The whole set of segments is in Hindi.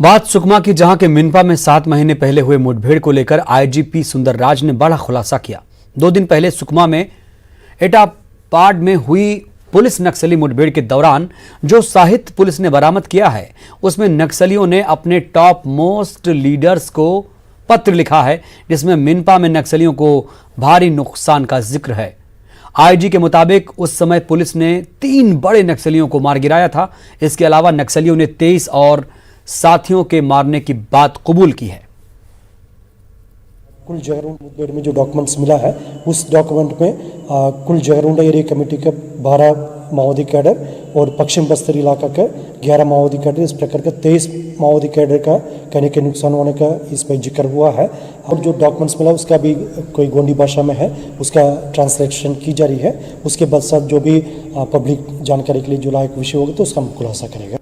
बात सुकमा की, जहां के मिनपा में 7 महीने पहले हुए मुठभेड़ को लेकर आईजीपी सुंदरराज ने बड़ा खुलासा किया। 2 दिन पहले सुकमा में एटापाड में हुई पुलिस नक्सली मुठभेड़ के दौरान जो साहित्य पुलिस ने बरामद किया है, उसमें नक्सलियों ने अपने टॉप मोस्ट लीडर्स को पत्र लिखा है, जिसमें मिनपा में नक्सलियों को भारी नुकसान का जिक्र है। आईजी के मुताबिक उस समय पुलिस ने 3 बड़े नक्सलियों को मार गिराया था। इसके अलावा नक्सलियों ने 23 और साथियों के मारने की बात कबूल की है। कुल जगरूंड मुठभेड़ में जो डॉक्यूमेंट्स मिला है, उस डॉक्यूमेंट में कुल जगरूंड एरिया कमेटी के 12 माओवादी कैडर और पश्चिम बस्तर इलाका के 11 माओवादी कैडर, इस प्रकार का 23 माओवादी कैडर का कहने के नुकसान होने का इसमें जिक्र हुआ है। और जो डॉक्यूमेंट्स मिला उसका भी कोई गोंडी भाषा में है, उसका ट्रांसलेशन की जा रही है। उसके बाद साथ जो भी पब्लिक जानकारी के लिए जो लायक विषय होगा तो उसका हम खुलासा करेंगे।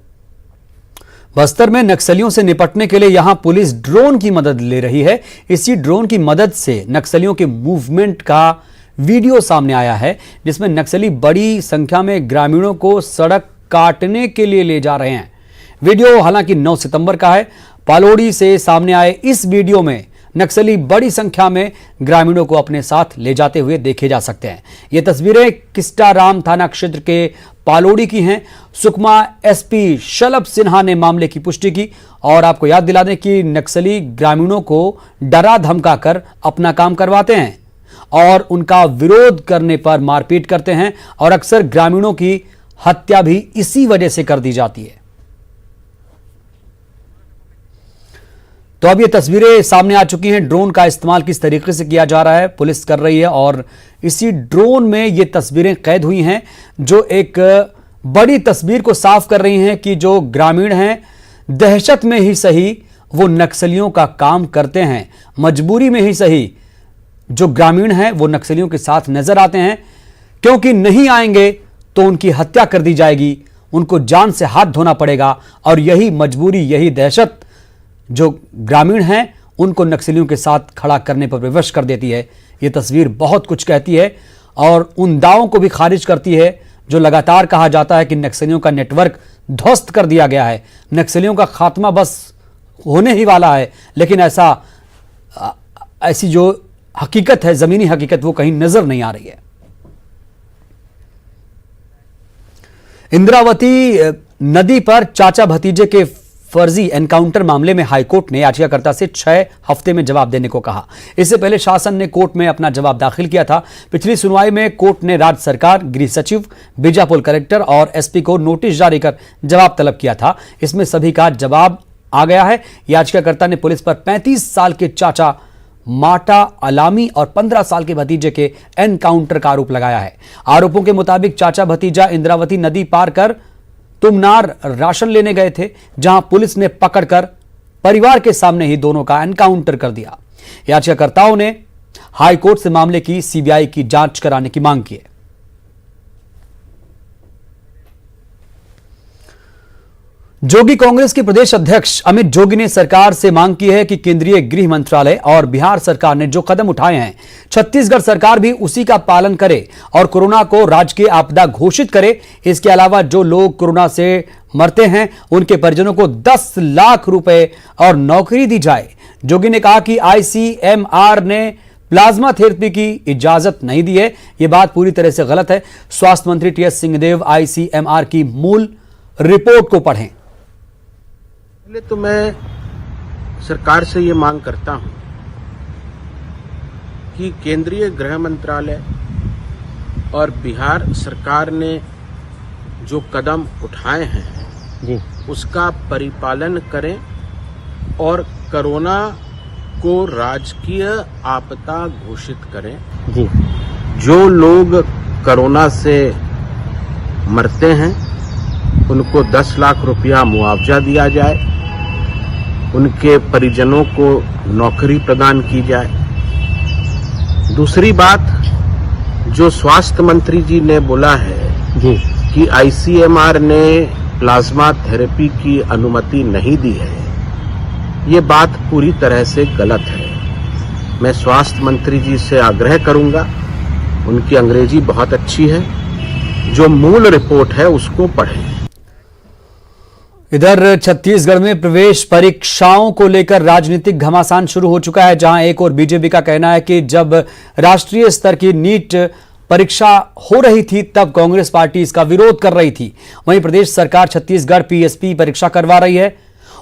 बस्तर में नक्सलियों से निपटने के लिए यहां पुलिस ड्रोन की मदद ले रही है। इसी ड्रोन की मदद से नक्सलियों के मूवमेंट का वीडियो सामने आया है, जिसमें नक्सली बड़ी संख्या में ग्रामीणों को सड़क काटने के लिए ले जा रहे हैं। वीडियो हालांकि 9 सितंबर का है। पालोड़ी से सामने आए इस वीडियो में नक्सली बड़ी संख्या में ग्रामीणों को अपने साथ ले जाते हुए देखे जा सकते हैं। ये तस्वीरें किस्टाराम थाना क्षेत्र के पालोड़ी की हैं। सुकमा एसपी शलभ सिन्हा ने मामले की पुष्टि की और आपको याद दिला दें कि नक्सली ग्रामीणों को डरा धमकाकर अपना काम करवाते हैं और उनका विरोध करने पर मारपीट करते हैं और अक्सर ग्रामीणों की हत्या भी इसी वजह से कर दी जाती है। तो अब ये तस्वीरें सामने आ चुकी हैं। ड्रोन का इस्तेमाल किस तरीके से किया जा रहा है पुलिस कर रही है और इसी ड्रोन में ये तस्वीरें कैद हुई हैं, जो एक बड़ी तस्वीर को साफ कर रही हैं कि जो ग्रामीण हैं दहशत में ही सही वो नक्सलियों का काम करते हैं, मजबूरी में ही सही जो ग्रामीण हैं वो नक्सलियों के साथ नजर आते हैं, क्योंकि नहीं आएंगे तो उनकी हत्या कर दी जाएगी, उनको जान से हाथ धोना पड़ेगा और यही मजबूरी, यही दहशत जो ग्रामीण हैं उनको नक्सलियों के साथ खड़ा करने पर विवश कर देती है। ये तस्वीर बहुत कुछ कहती है और उन दावों को भी खारिज करती है जो लगातार कहा जाता है कि नक्सलियों का नेटवर्क ध्वस्त कर दिया गया है, नक्सलियों का खात्मा बस होने ही वाला है। लेकिन ऐसी जो हकीकत है, जमीनी हकीकत, वो कहीं नजर नहीं आ रही है। इंद्रावती नदी पर चाचा भतीजे के फर्जी एनकाउंटर मामले में हाईकोर्ट ने याचिकाकर्ता से 6 हफ्ते में जवाब देने को कहा। इससे पहले शासन ने कोर्ट में अपना जवाब दाखिल किया था। पिछली सुनवाई में कोर्ट ने राज्य सरकार, गृह सचिव, बीजापुर कलेक्टर और एसपी को नोटिस जारी कर जवाब तलब किया था। इसमें सभी का जवाब आ गया है। याचिकाकर्ता ने पुलिस पर 35 साल के चाचा माटा अलामी और 15 साल के भतीजे के एनकाउंटर का आरोप लगाया है। आरोपों के मुताबिक चाचा भतीजा इंद्रावती नदी पार कर तुमनार राशन लेने गए थे, जहां पुलिस ने पकड़कर परिवार के सामने ही दोनों का एनकाउंटर कर दिया। याचिकाकर्ताओं ने हाईकोर्ट से मामले की सीबीआई की जांच कराने की मांग की है। जोगी कांग्रेस के प्रदेश अध्यक्ष अमित जोगी ने सरकार से मांग की है कि केंद्रीय गृह मंत्रालय और बिहार सरकार ने जो कदम उठाए हैं, छत्तीसगढ़ सरकार भी उसी का पालन करे और कोरोना को राजकीय आपदा घोषित करे। इसके अलावा जो लोग कोरोना से मरते हैं उनके परिजनों को 10 लाख रुपए और नौकरी दी जाए। जोगी ने कहा कि आईसीएमआर ने प्लाज्मा थेरेपी की इजाजत नहीं दी है। यह बात पूरी तरह से गलत है। स्वास्थ्य मंत्री टीएस सिंहदेव आईसीएमआर की मूल रिपोर्ट को पढ़ें। पहले तो मैं सरकार से ये मांग करता हूं कि केंद्रीय गृह मंत्रालय और बिहार सरकार ने जो कदम उठाए हैं जी, उसका परिपालन करें और कोरोना को राजकीय आपदा घोषित करें जी। जो लोग कोरोना से मरते हैं उनको 10 लाख रुपया मुआवजा दिया जाए, उनके परिजनों को नौकरी प्रदान की जाए। दूसरी बात, जो स्वास्थ्य मंत्री जी ने बोला है जी कि आईसीएमआर ने प्लाज्मा थेरेपी की अनुमति नहीं दी है, ये बात पूरी तरह से गलत है। मैं स्वास्थ्य मंत्री जी से आग्रह करूंगा, उनकी अंग्रेजी बहुत अच्छी है, जो मूल रिपोर्ट है उसको पढ़ें। इधर छत्तीसगढ़ में प्रवेश परीक्षाओं को लेकर राजनीतिक घमासान शुरू हो चुका है, जहां एक और बीजेपी का कहना है कि जब राष्ट्रीय स्तर की नीट परीक्षा हो रही थी तब कांग्रेस पार्टी इसका विरोध कर रही थी। वहीं प्रदेश सरकार छत्तीसगढ़ पीएसपी परीक्षा करवा रही है।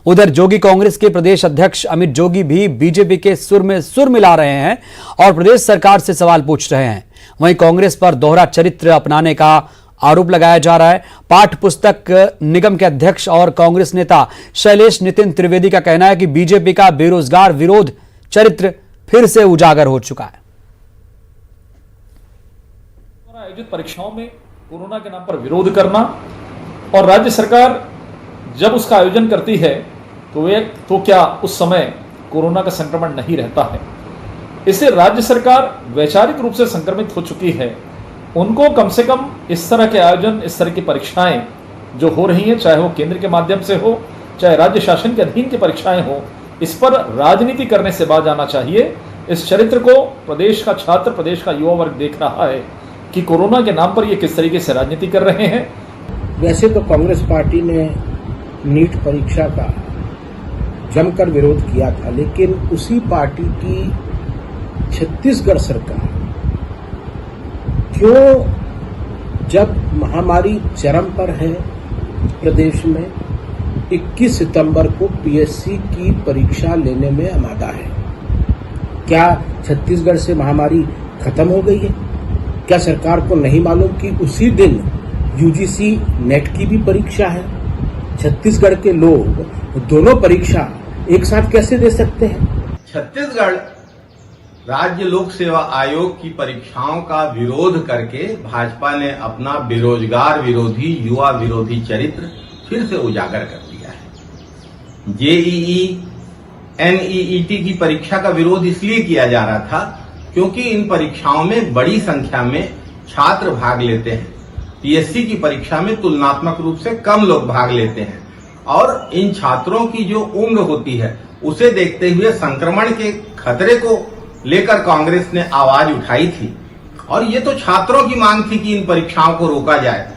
उधर जोगी कांग्रेस के प्रदेश अध्यक्ष अमित जोगी भी बीजेपी के सुर में सुर मिला रहे हैं और प्रदेश सरकार से सवाल पूछ रहे हैं। वहीं कांग्रेस पर दोहरा चरित्र अपनाने का आरोप लगाया जा रहा है। पाठ्य पुस्तक निगम के अध्यक्ष और कांग्रेस नेता शैलेश नितिन त्रिवेदी का कहना है कि बीजेपी का बेरोजगार विरोध चरित्र फिर से उजागर हो चुका है। आयोजित परीक्षाओं में कोरोना के नाम पर विरोध करना और राज्य सरकार जब उसका आयोजन करती है तो क्या उस समय कोरोना का संक्रमण नहीं रहता है। इससे राज्य सरकार वैचारिक रूप से संक्रमित हो चुकी है। उनको कम से कम इस तरह के आयोजन, इस तरह की परीक्षाएं जो हो रही हैं, चाहे वो केंद्र के माध्यम से हो, चाहे राज्य शासन के अधीन की परीक्षाएं हो, इस पर राजनीति करने से बाज आना चाहिए। इस चरित्र को प्रदेश का छात्र, प्रदेश का युवा वर्ग देख रहा है कि कोरोना के नाम पर ये किस तरीके से राजनीति कर रहे हैं। वैसे तो कांग्रेस पार्टी ने नीट परीक्षा का जमकर विरोध किया था, लेकिन उसी पार्टी की छत्तीसगढ़ सरकार क्यों, जब महामारी चरम पर है प्रदेश में, 21 सितंबर को पीएससी की परीक्षा लेने में आमादा है। क्या छत्तीसगढ़ से महामारी खत्म हो गई है? क्या सरकार को नहीं मालूम कि उसी दिन यूजीसी नेट की भी परीक्षा है? छत्तीसगढ़ के लोग दोनों परीक्षा एक साथ कैसे दे सकते हैं? छत्तीसगढ़ राज्य लोक सेवा आयोग की परीक्षाओं का विरोध करके भाजपा ने अपना बेरोजगार विरोधी, युवा विरोधी चरित्र फिर से उजागर कर दिया है। जेईई, एनईईटी की परीक्षा का विरोध इसलिए किया जा रहा था क्योंकि इन परीक्षाओं में बड़ी संख्या में छात्र भाग लेते हैं। पीएससी की परीक्षा में तुलनात्मक रूप से कम लोग भाग लेते हैं और इन छात्रों की जो उम्र होती है उसे देखते हुए संक्रमण के खतरे को लेकर कांग्रेस ने आवाज उठाई थी और ये तो छात्रों की मांग थी कि इन परीक्षाओं को रोका जाए।